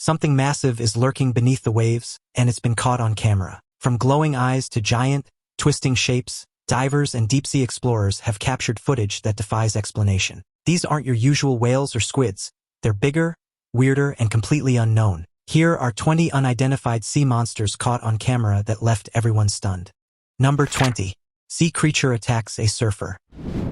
Something massive is lurking beneath the waves, and it's been caught on camera. From glowing eyes to giant, twisting shapes, divers and deep-sea explorers have captured footage that defies explanation. These aren't your usual whales or squids. They're bigger, weirder, and completely unknown. Here are 20 unidentified sea monsters caught on camera that left everyone stunned. Number 20. Sea creature attacks a surfer.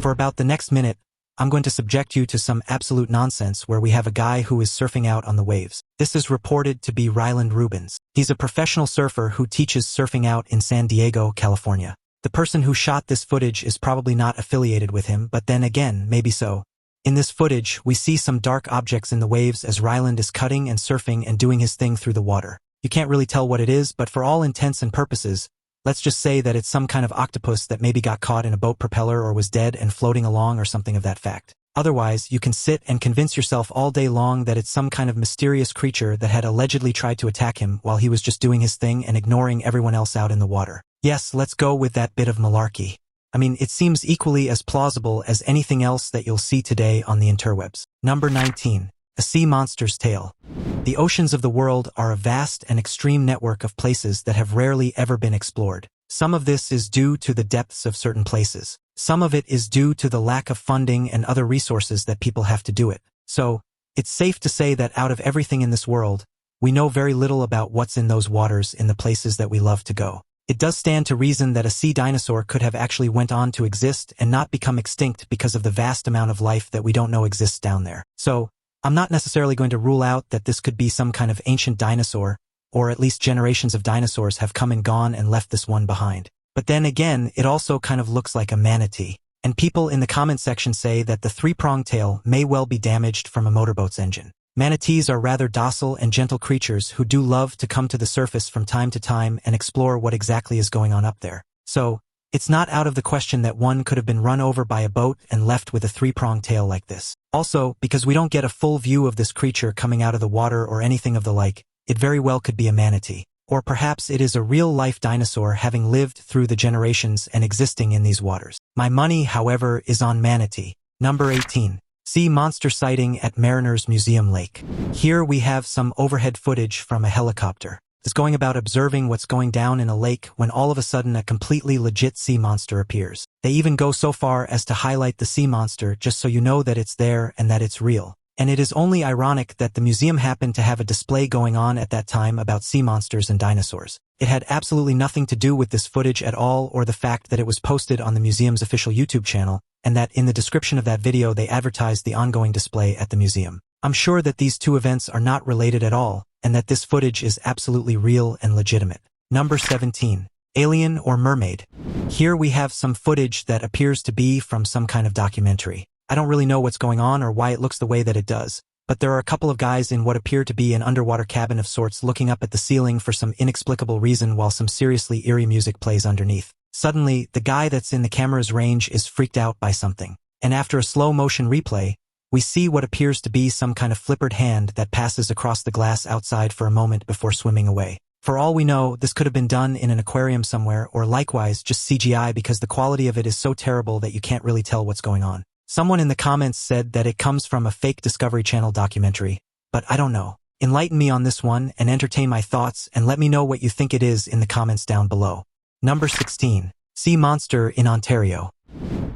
For about the next minute, I'm going to subject you to some absolute nonsense where we have a guy who is surfing out on the waves. This is reported to be Ryland Rubens. He's a professional surfer who teaches surfing out in San Diego, California. The person who shot this footage is probably not affiliated with him, but then again, maybe so. In this footage, we see some dark objects in the waves as Ryland is cutting and surfing and doing his thing through the water. You can't really tell what it is, but for all intents and purposes, let's just say that it's some kind of octopus that maybe got caught in a boat propeller or was dead and floating along or something of that fact. Otherwise, you can sit and convince yourself all day long that it's some kind of mysterious creature that had allegedly tried to attack him while he was just doing his thing and ignoring everyone else out in the water. Yes, let's go with that bit of malarkey. I mean, it seems equally as plausible as anything else that you'll see today on the interwebs. Number 19. A sea monster's tale. The oceans of the world are a vast and extreme network of places that have rarely ever been explored. Some of this is due to the depths of certain places. Some of it is due to the lack of funding and other resources that people have to do it. So, it's safe to say that out of everything in this world, we know very little about what's in those waters in the places that we love to go. It does stand to reason that a sea dinosaur could have actually went on to exist and not become extinct because of the vast amount of life that we don't know exists down there. So, I'm not necessarily going to rule out that this could be some kind of ancient dinosaur, or at least generations of dinosaurs have come and gone and left this one behind. But then again, it also kind of looks like a manatee. And people in the comment section say that the three-pronged tail may well be damaged from a motorboat's engine. Manatees are rather docile and gentle creatures who do love to come to the surface from time to time and explore what exactly is going on up there. So, it's not out of the question that one could have been run over by a boat and left with a three-pronged tail like this. Also, because we don't get a full view of this creature coming out of the water or anything of the like, it very well could be a manatee. Or perhaps it is a real-life dinosaur having lived through the generations and existing in these waters. My money, however, is on manatee. Number 18. Sea monster sighting at Mariners Museum Lake. Here we have some overhead footage from a helicopter. It's going about observing what's going down in a lake when all of a sudden a completely legit sea monster appears. They even go so far as to highlight the sea monster just so you know that it's there and that it's real. And it is only ironic that the museum happened to have a display going on at that time about sea monsters and dinosaurs. It had absolutely nothing to do with this footage at all or the fact that it was posted on the museum's official YouTube channel, and that in the description of that video they advertised the ongoing display at the museum. I'm sure that these two events are not related at all, and that this footage is absolutely real and legitimate. Number 17. Alien or mermaid. Here we have some footage that appears to be from some kind of documentary. I don't really know what's going on or why it looks the way that it does, but there are a couple of guys in what appear to be an underwater cabin of sorts looking up at the ceiling for some inexplicable reason while some seriously eerie music plays underneath. Suddenly, the guy that's in the camera's range is freaked out by something, and after a slow-motion replay, we see what appears to be some kind of flippered hand that passes across the glass outside for a moment before swimming away. For all we know, this could have been done in an aquarium somewhere or likewise just CGI because the quality of it is so terrible that you can't really tell what's going on. Someone in the comments said that it comes from a fake Discovery Channel documentary, but I don't know. Enlighten me on this one and entertain my thoughts and let me know what you think it is in the comments down below. Number 16. Sea monster in Ontario.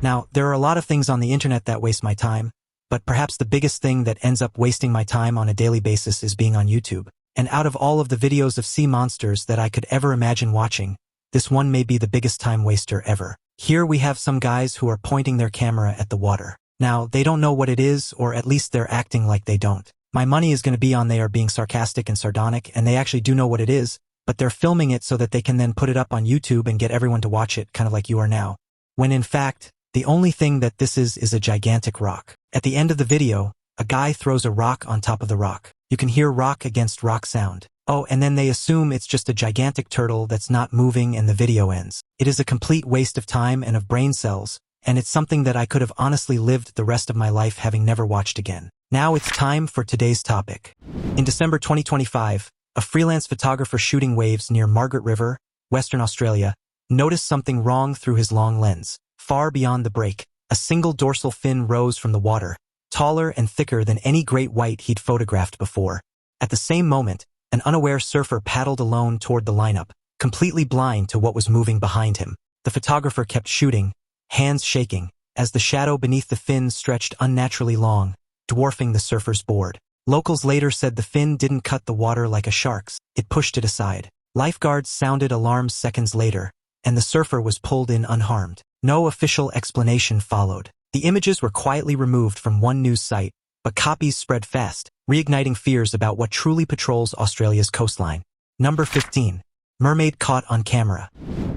Now, there are a lot of things on the internet that waste my time, but perhaps the biggest thing that ends up wasting my time on a daily basis is being on YouTube. And out of all of the videos of sea monsters that I could ever imagine watching, this one may be the biggest time waster ever. Here we have some guys who are pointing their camera at the water. Now, they don't know what it is, or at least they're acting like they don't. My money is going to be on they are being sarcastic and sardonic, and they actually do know what it is, but they're filming it so that they can then put it up on YouTube and get everyone to watch it, kind of like you are now. When in fact, the only thing that this is a gigantic rock. At the end of the video, a guy throws a rock on top of the rock. You can hear rock against rock sound. Oh, and then they assume it's just a gigantic turtle that's not moving and the video ends. It is a complete waste of time and of brain cells, and it's something that I could have honestly lived the rest of my life having never watched again. Now it's time for today's topic. In December 2025, a freelance photographer shooting waves near Margaret River, Western Australia, noticed something wrong through his long lens. Far beyond the break, a single dorsal fin rose from the water, taller and thicker than any great white he'd photographed before. At the same moment, an unaware surfer paddled alone toward the lineup, completely blind to what was moving behind him. The photographer kept shooting, hands shaking, as the shadow beneath the fin stretched unnaturally long, dwarfing the surfer's board. Locals later said the fin didn't cut the water like a shark's, it pushed it aside. Lifeguards sounded alarms seconds later, and the surfer was pulled in unharmed. No official explanation followed. The images were quietly removed from one news site, but copies spread fast, reigniting fears about what truly patrols Australia's coastline. Number 15. Mermaid caught on camera.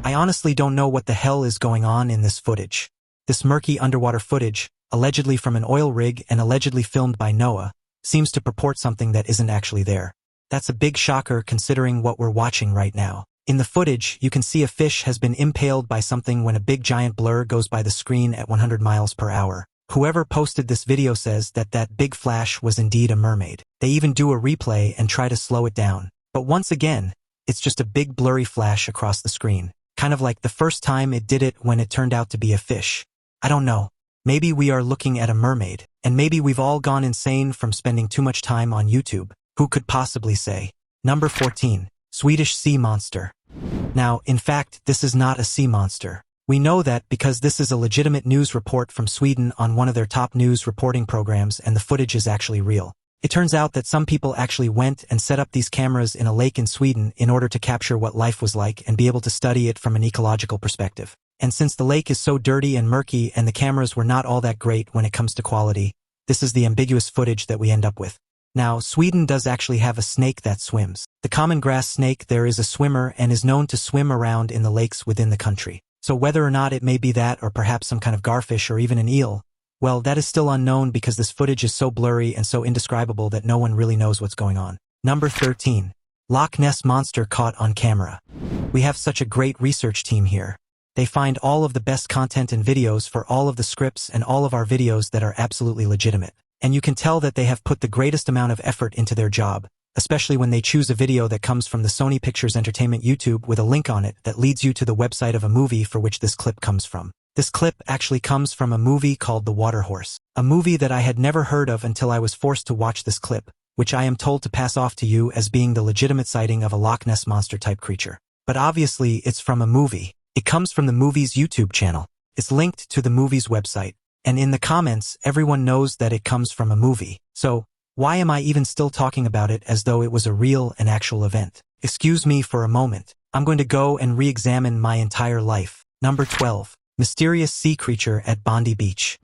I honestly don't know what the hell is going on in this footage. This murky underwater footage, allegedly from an oil rig and allegedly filmed by NOAA, seems to purport something that isn't actually there. That's a big shocker considering what we're watching right now. In the footage, you can see a fish has been impaled by something when a big giant blur goes by the screen at 100 miles per hour. Whoever posted this video says that that big flash was indeed a mermaid. They even do a replay and try to slow it down. But once again, it's just a big blurry flash across the screen. Kind of like the first time it did it when it turned out to be a fish. I don't know. Maybe we are looking at a mermaid, and maybe we've all gone insane from spending too much time on YouTube. Who could possibly say? Number 14. Swedish sea monster. Now, in fact, this is not a sea monster. We know that because this is a legitimate news report from Sweden on one of their top news reporting programs, and the footage is actually real. It turns out that some people actually went and set up these cameras in a lake in Sweden in order to capture what life was like and be able to study it from an ecological perspective. And since the lake is so dirty and murky and the cameras were not all that great when it comes to quality, this is the ambiguous footage that we end up with. Now, Sweden does actually have a snake that swims. The common grass snake there is a swimmer and is known to swim around in the lakes within the country. So whether or not it may be that or perhaps some kind of garfish or even an eel, well, that is still unknown because this footage is so blurry and so indescribable that no one really knows what's going on. Number 13. Loch Ness monster caught on camera. We have such a great research team here. They find all of the best content and videos for all of the scripts and all of our videos that are absolutely legitimate. And you can tell that they have put the greatest amount of effort into their job, especially when they choose a video that comes from the Sony Pictures Entertainment YouTube with a link on it that leads you to the website of a movie for which this clip comes from. This clip actually comes from a movie called The Water Horse, a movie that I had never heard of until I was forced to watch this clip, which I am told to pass off to you as being the legitimate sighting of a Loch Ness monster-type creature. But obviously, it's from a movie. It comes from the movie's YouTube channel. It's linked to the movie's website. And in the comments, everyone knows that it comes from a movie. So, why am I even still talking about it as though it was a real and actual event? Excuse me for a moment. I'm going to go and re-examine my entire life. Number 12. Mysterious sea creature at Bondi Beach.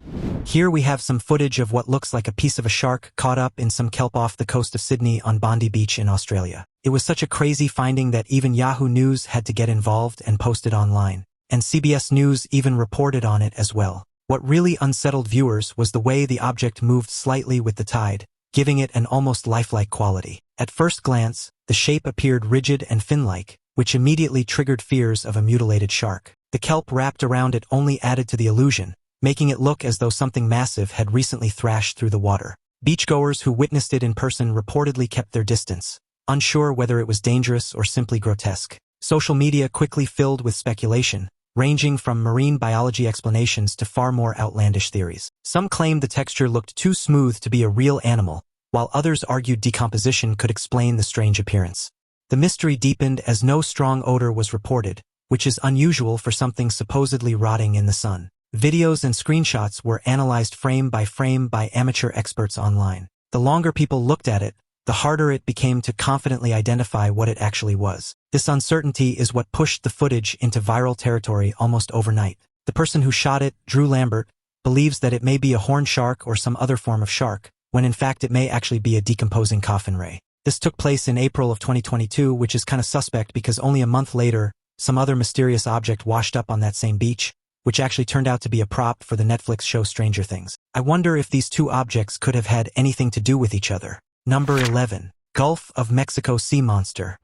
Here we have some footage of what looks like a piece of a shark caught up in some kelp off the coast of Sydney on Bondi Beach in Australia. It was such a crazy finding that even Yahoo News had to get involved and post it online. And CBS News even reported on it as well. What really unsettled viewers was the way the object moved slightly with the tide, giving it an almost lifelike quality. At first glance, the shape appeared rigid and fin-like, which immediately triggered fears of a mutilated shark. The kelp wrapped around it only added to the illusion, making it look as though something massive had recently thrashed through the water. Beachgoers who witnessed it in person reportedly kept their distance, unsure whether it was dangerous or simply grotesque. Social media quickly filled with speculation, ranging from marine biology explanations to far more outlandish theories. Some claimed the texture looked too smooth to be a real animal, while others argued decomposition could explain the strange appearance. The mystery deepened as no strong odor was reported, which is unusual for something supposedly rotting in the sun. Videos and screenshots were analyzed frame by amateur experts online. The longer people looked at it, the harder it became to confidently identify what it actually was. This uncertainty is what pushed the footage into viral territory almost overnight. The person who shot it, Drew Lambert, believes that it may be a horn shark or some other form of shark, when in fact it may actually be a decomposing coffin ray. This took place in April of 2022, which is kind of suspect because only a month later, some other mysterious object washed up on that same beach, which actually turned out to be a prop for the Netflix show Stranger Things. I wonder if these two objects could have had anything to do with each other. Number 11. Gulf of Mexico sea monster.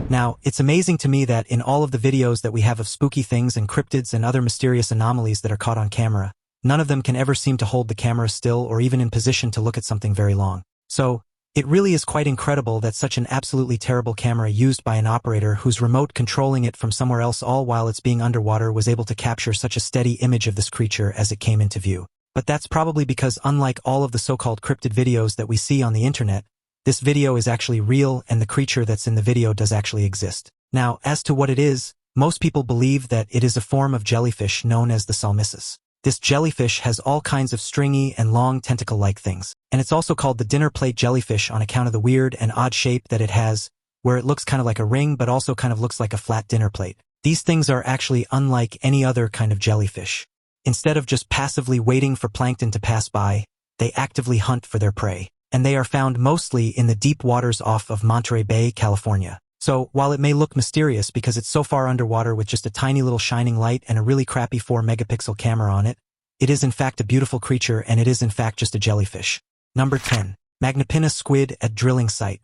Now, it's amazing to me that in all of the videos that we have of spooky things and cryptids and other mysterious anomalies that are caught on camera, none of them can ever seem to hold the camera still or even in position to look at something very long. So, it really is quite incredible that such an absolutely terrible camera used by an operator whose remote controlling it from somewhere else all while it's being underwater was able to capture such a steady image of this creature as it came into view. But that's probably because unlike all of the so-called cryptid videos that we see on the internet, This video is actually real and the creature that's in the video does actually exist. Now, as to what it is, most people believe that it is a form of jellyfish known as the salmissus. This jellyfish has all kinds of stringy and long tentacle-like things, and it's also called the dinner plate jellyfish on account of the weird and odd shape that it has, where it looks kind of like a ring but also kind of looks like a flat dinner plate. These things are actually unlike any other kind of jellyfish. Instead of just passively waiting for plankton to pass by, they actively hunt for their prey, and they are found mostly in the deep waters off of Monterey Bay, California. So, while it may look mysterious because it's so far underwater with just a tiny little shining light and a really crappy 4-megapixel camera on it, it is in fact a beautiful creature and it is in fact just a jellyfish. Number 10. Magnapinna squid at drilling site.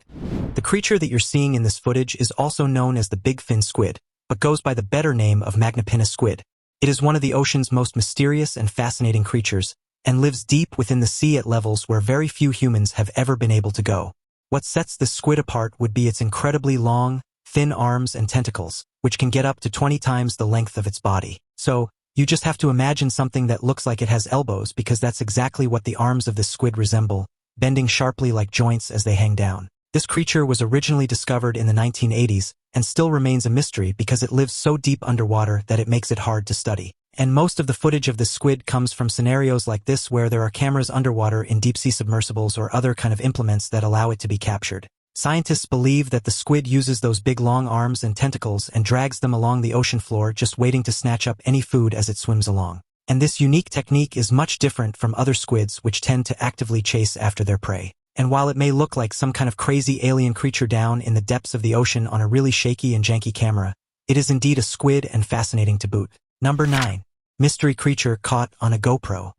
The creature that you're seeing in this footage is also known as the big fin squid, but goes by the better name of Magnapinna squid. It is one of the ocean's most mysterious and fascinating creatures, and lives deep within the sea at levels where very few humans have ever been able to go. What sets this squid apart would be its incredibly long, thin arms and tentacles, which can get up to 20 times the length of its body. So, you just have to imagine something that looks like it has elbows because that's exactly what the arms of this squid resemble, bending sharply like joints as they hang down. This creature was originally discovered in the 1980s and still remains a mystery because it lives so deep underwater that it makes it hard to study. And most of the footage of the squid comes from scenarios like this where there are cameras underwater in deep-sea submersibles or other kind of implements that allow it to be captured. Scientists believe that the squid uses those big long arms and tentacles and drags them along the ocean floor just waiting to snatch up any food as it swims along. And this unique technique is much different from other squids which tend to actively chase after their prey. And while it may look like some kind of crazy alien creature down in the depths of the ocean on a really shaky and janky camera, it is indeed a squid and fascinating to boot. Number 9. Mystery creature caught on a GoPro.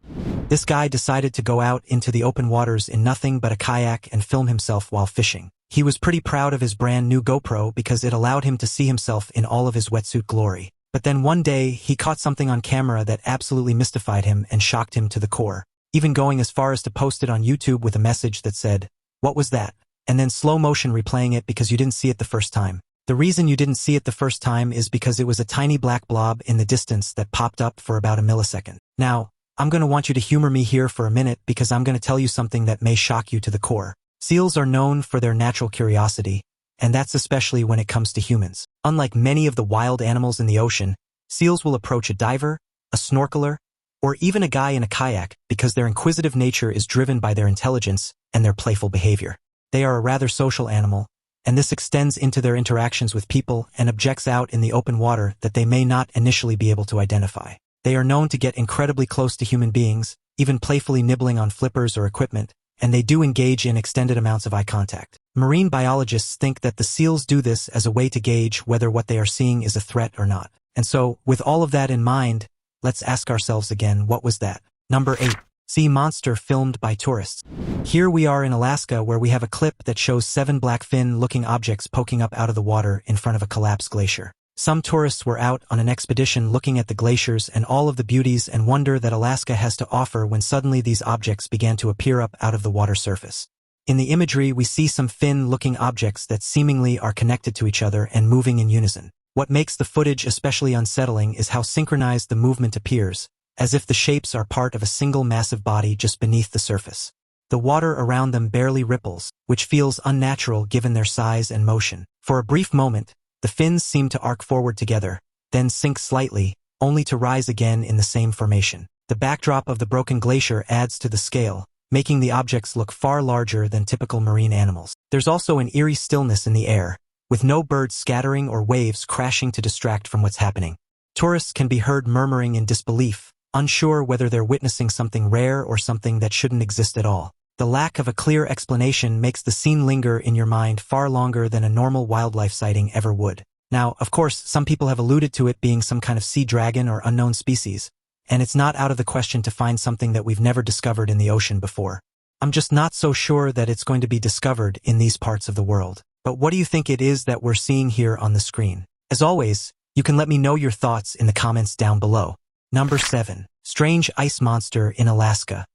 This guy decided to go out into the open waters in nothing but a kayak and film himself while fishing. He was pretty proud of his brand new GoPro because it allowed him to see himself in all of his wetsuit glory. But then one day, he caught something on camera that absolutely mystified him and shocked him to the core, even going as far as to post it on YouTube with a message that said, "What was that?" and then slow motion replaying it because you didn't see it the first time. The reason you didn't see it the first time is because it was a tiny black blob in the distance that popped up for about a millisecond. Now, I'm going to want you to humor me here for a minute because I'm going to tell you something that may shock you to the core. Seals are known for their natural curiosity, and that's especially when it comes to humans. Unlike many of the wild animals in the ocean, seals will approach a diver, a snorkeler, or even a guy in a kayak because their inquisitive nature is driven by their intelligence and their playful behavior. They are a rather social animal, and this extends into their interactions with people and objects out in the open water that they may not initially be able to identify. They are known to get incredibly close to human beings, even playfully nibbling on flippers or equipment, and they do engage in extended amounts of eye contact. Marine biologists think that the seals do this as a way to gauge whether what they are seeing is a threat or not. And so, with all of that in mind, let's ask ourselves again, what was that? Number 8. Sea monster filmed by tourists. Here we are in Alaska where we have a clip that shows 7 black fin-looking objects poking up out of the water in front of a collapsed glacier. Some tourists were out on an expedition looking at the glaciers and all of the beauties and wonder that Alaska has to offer when suddenly these objects began to appear up out of the water surface. In the imagery, we see some fin-looking objects that seemingly are connected to each other and moving in unison. What makes the footage especially unsettling is how synchronized the movement appears, as if the shapes are part of a single massive body just beneath the surface. The water around them barely ripples, which feels unnatural given their size and motion. For a brief moment, the fins seem to arc forward together, then sink slightly, only to rise again in the same formation. The backdrop of the broken glacier adds to the scale, making the objects look far larger than typical marine animals. There's also an eerie stillness in the air, with no birds scattering or waves crashing to distract from what's happening. Tourists can be heard murmuring in disbelief, unsure whether they're witnessing something rare or something that shouldn't exist at all. The lack of a clear explanation makes the scene linger in your mind far longer than a normal wildlife sighting ever would. Now, of course, some people have alluded to it being some kind of sea dragon or unknown species, and it's not out of the question to find something that we've never discovered in the ocean before. I'm just not so sure that it's going to be discovered in these parts of the world. But what do you think it is that we're seeing here on the screen? As always, you can let me know your thoughts in the comments down below. Number 7. Strange ice monster in Alaska.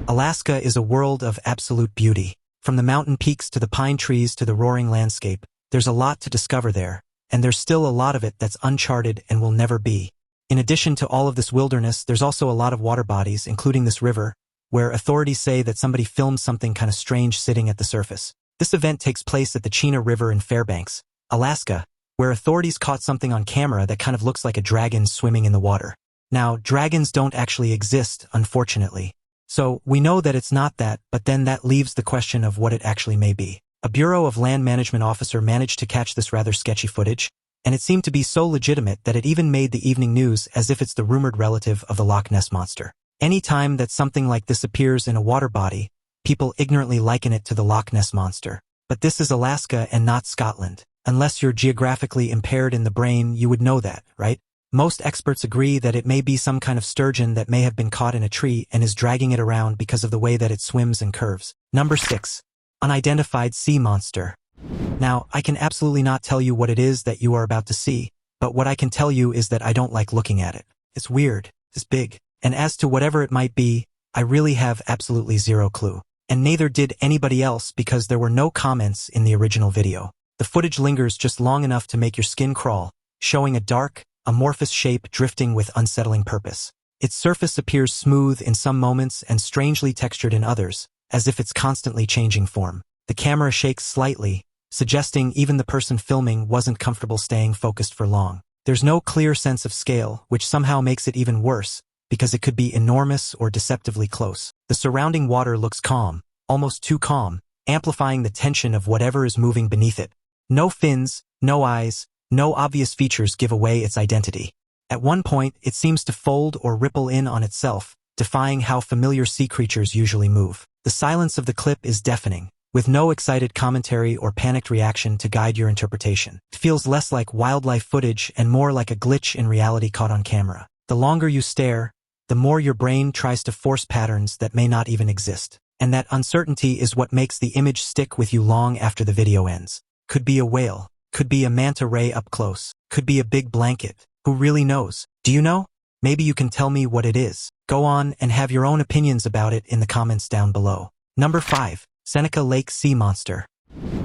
Alaska is a world of absolute beauty. From the mountain peaks to the pine trees to the roaring landscape, there's a lot to discover there, and there's still a lot of it that's uncharted and will never be. In addition to all of this wilderness, there's also a lot of water bodies, including this river, where authorities say that somebody filmed something kind of strange sitting at the surface. This event takes place at the Chena River in Fairbanks, Alaska, where authorities caught something on camera that kind of looks like a dragon swimming in the water. Now, dragons don't actually exist, unfortunately. So, we know that it's not that, but then that leaves the question of what it actually may be. A Bureau of Land Management officer managed to catch this rather sketchy footage, and it seemed to be so legitimate that it even made the evening news as if it's the rumored relative of the Loch Ness Monster. Any time that something like this appears in a water body, people ignorantly liken it to the Loch Ness Monster. But this is Alaska and not Scotland. Unless you're geographically impaired in the brain, you would know that, right? Most experts agree that it may be some kind of sturgeon that may have been caught in a tree and is dragging it around because of the way that it swims and curves. Number 6. Unidentified sea monster. Now, I can absolutely not tell you what it is that you are about to see, but what I can tell you is that I don't like looking at it. It's weird, it's big, and as to whatever it might be, I really have absolutely zero clue. And neither did anybody else because there were no comments in the original video. The footage lingers just long enough to make your skin crawl, showing a dark, amorphous shape drifting with unsettling purpose. Its surface appears smooth in some moments and strangely textured in others, as if it's constantly changing form. The camera shakes slightly, suggesting even the person filming wasn't comfortable staying focused for long. There's no clear sense of scale, which somehow makes it even worse, because it could be enormous or deceptively close. The surrounding water looks calm, almost too calm, amplifying the tension of whatever is moving beneath it. No fins, no eyes, no obvious features give away its identity. At one point, it seems to fold or ripple in on itself, defying how familiar sea creatures usually move. The silence of the clip is deafening, with no excited commentary or panicked reaction to guide your interpretation. It feels less like wildlife footage and more like a glitch in reality caught on camera. The longer you stare, the more your brain tries to force patterns that may not even exist. And that uncertainty is what makes the image stick with you long after the video ends. Could be a whale, could be a manta ray up close, could be a big blanket. Who really knows? Do you know? Maybe you can tell me what it is. Go on and have your own opinions about it in the comments down below. Number 5. Seneca Lake Sea Monster.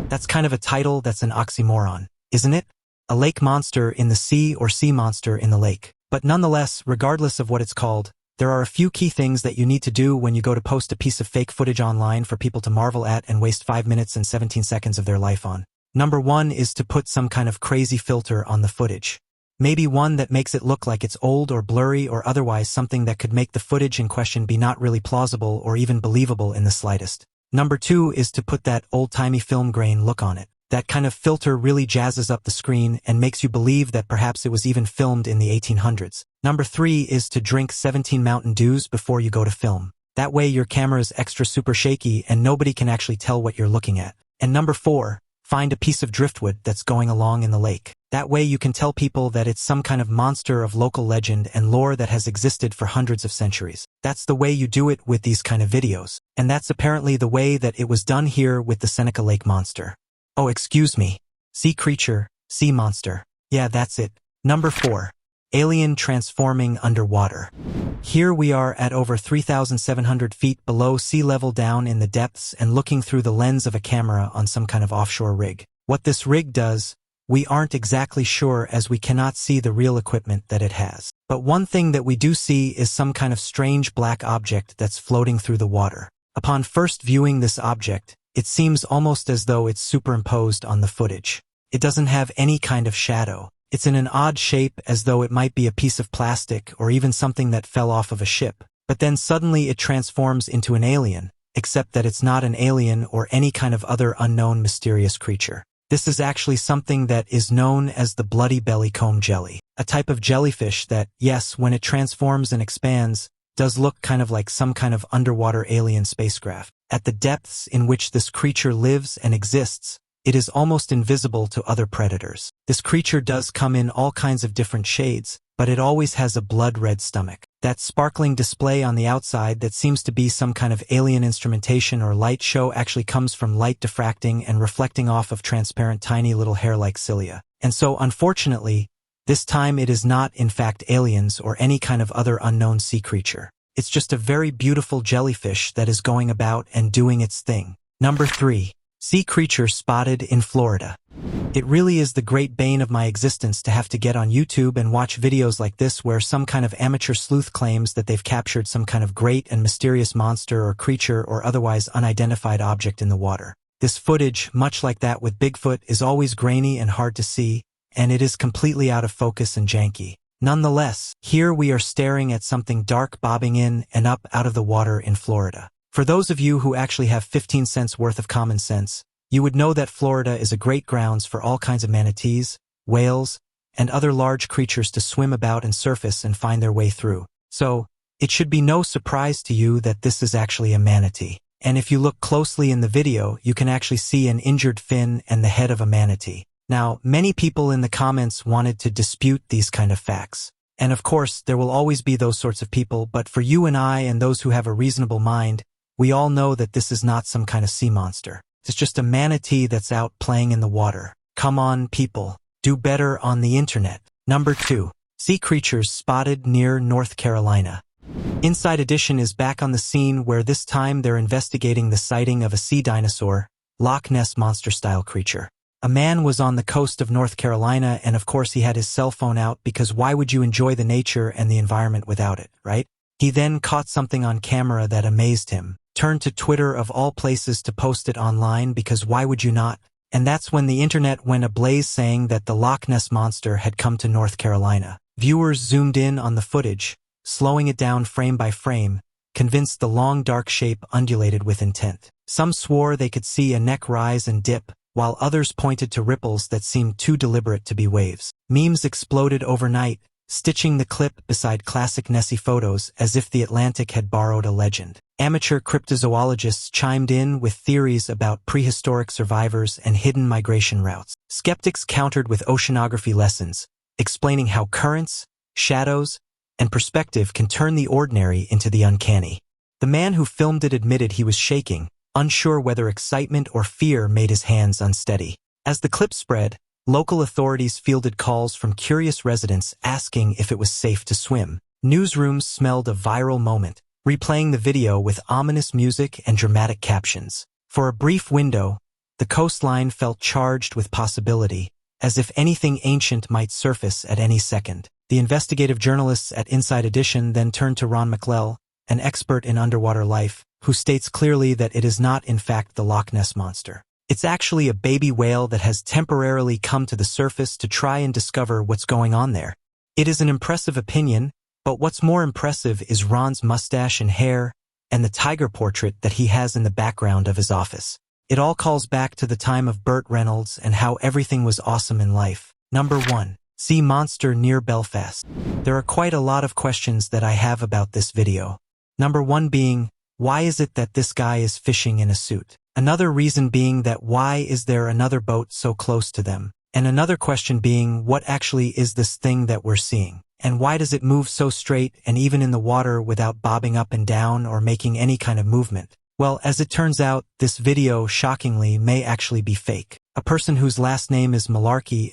That's kind of a title that's an oxymoron, isn't it? A lake monster in the sea or sea monster in the lake. But nonetheless, regardless of what it's called, there are a few key things that you need to do when you go to post a piece of fake footage online for people to marvel at and waste 5 minutes and 17 seconds of their life on. Number 1 is to put some kind of crazy filter on the footage. Maybe one that makes it look like it's old or blurry or otherwise something that could make the footage in question be not really plausible or even believable in the slightest. Number 2 is to put that old-timey film grain look on it. That kind of filter really jazzes up the screen and makes you believe that perhaps it was even filmed in the 1800s. Number 3 is to drink 17 Mountain Dews before you go to film. That way your camera's extra super shaky and nobody can actually tell what you're looking at. And number 4, find a piece of driftwood that's going along in the lake. That way you can tell people that it's some kind of monster of local legend and lore that has existed for hundreds of centuries. That's the way you do it with these kind of videos. And that's apparently the way that it was done here with the Seneca Lake monster. Oh, excuse me. Sea creature, sea monster. Yeah, that's it. Number 4. Alien transforming underwater. Here we are at over 3,700 feet below sea level down in the depths and looking through the lens of a camera on some kind of offshore rig. What this rig does, we aren't exactly sure as we cannot see the real equipment that it has. But one thing that we do see is some kind of strange black object that's floating through the water. Upon first viewing this object, it seems almost as though it's superimposed on the footage. It doesn't have any kind of shadow. It's in an odd shape as though it might be a piece of plastic or even something that fell off of a ship. But then suddenly it transforms into an alien, except that it's not an alien or any kind of other unknown mysterious creature. This is actually something that is known as the bloody bellycomb jelly, a type of jellyfish that, yes, when it transforms and expands, does look kind of like some kind of underwater alien spacecraft. At the depths in which this creature lives and exists, it is almost invisible to other predators. This creature does come in all kinds of different shades, but it always has a blood-red stomach. That sparkling display on the outside that seems to be some kind of alien instrumentation or light show actually comes from light diffracting and reflecting off of transparent tiny little hair-like cilia. And so, unfortunately, this time it is not, in fact, aliens or any kind of other unknown sea creature. It's just a very beautiful jellyfish that is going about and doing its thing. Number 3. Sea creature spotted in Florida. It really is the great bane of my existence to have to get on YouTube and watch videos like this where some kind of amateur sleuth claims that they've captured some kind of great and mysterious monster or creature or otherwise unidentified object in the water. This footage, much like that with Bigfoot, is always grainy and hard to see, and it is completely out of focus and janky. Nonetheless, here we are staring at something dark bobbing in and up out of the water in Florida. For those of you who actually have 15 cents worth of common sense, you would know that Florida is a great grounds for all kinds of manatees, whales, and other large creatures to swim about and surface and find their way through. So, it should be no surprise to you that this is actually a manatee. And if you look closely in the video, you can actually see an injured fin and the head of a manatee. Now, many people in the comments wanted to dispute these kind of facts. And of course, there will always be those sorts of people, but for you and I and those who have a reasonable mind, we all know that this is not some kind of sea monster. It's just a manatee that's out playing in the water. Come on, people. Do better on the internet. Number 2. Sea creatures spotted near North Carolina. Inside Edition is back on the scene where this time they're investigating the sighting of a sea dinosaur, Loch Ness monster-style creature. A man was on the coast of North Carolina, and of course he had his cell phone out because why would you enjoy the nature and the environment without it, right? He then caught something on camera that amazed him, turned to Twitter of all places to post it online because why would you not? And that's when the internet went ablaze saying that the Loch Ness monster had come to North Carolina. Viewers zoomed in on the footage, slowing it down frame by frame, convinced the long dark shape undulated with intent. Some swore they could see a neck rise and dip, while others pointed to ripples that seemed too deliberate to be waves. Memes exploded overnight, stitching the clip beside classic Nessie photos as if the Atlantic had borrowed a legend. Amateur cryptozoologists chimed in with theories about prehistoric survivors and hidden migration routes. Skeptics countered with oceanography lessons, explaining how currents, shadows, and perspective can turn the ordinary into the uncanny. The man who filmed it admitted he was shaking, unsure whether excitement or fear made his hands unsteady. As the clip spread, local authorities fielded calls from curious residents asking if it was safe to swim. Newsrooms smelled a viral moment, replaying the video with ominous music and dramatic captions. For a brief window, the coastline felt charged with possibility, as if anything ancient might surface at any second. The investigative journalists at Inside Edition then turned to Ron McClell, an expert in underwater life, who states clearly that it is not in fact the Loch Ness monster. It's actually a baby whale that has temporarily come to the surface to try and discover what's going on there. It is an impressive opinion, but what's more impressive is Ron's mustache and hair, and the tiger portrait that he has in the background of his office. It all calls back to the time of Burt Reynolds and how everything was awesome in life. Number 1. Sea monster near Belfast. There are quite a lot of questions that I have about this video. Number 1 being, why is it that this guy is fishing in a suit? Another reason being that why is there another boat so close to them? And another question being, what actually is this thing that we're seeing? And why does it move so straight and even in the water without bobbing up and down or making any kind of movement? Well, as it turns out, this video, shockingly, may actually be fake. A person whose last name is Malarkey,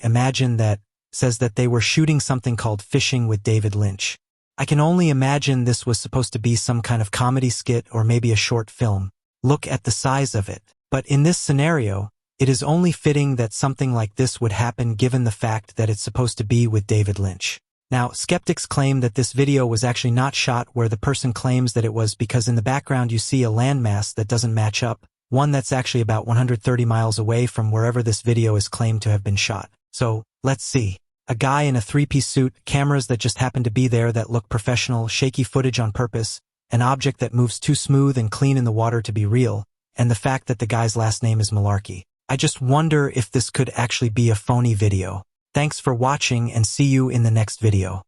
says that they were shooting something called Fishing with David Lynch. I can only imagine this was supposed to be some kind of comedy skit or maybe a short film. Look at the size of it. But in this scenario, it is only fitting that something like this would happen given the fact that it's supposed to be with David Lynch. Now, skeptics claim that this video was actually not shot where the person claims that it was because in the background you see a landmass that doesn't match up, one that's actually about 130 miles away from wherever this video is claimed to have been shot. So, let's see. A guy in a three-piece suit, cameras that just happen to be there that look professional, shaky footage on purpose, an object that moves too smooth and clean in the water to be real, and the fact that the guy's last name is Malarkey. I just wonder if this could actually be a phony video. Thanks for watching and see you in the next video.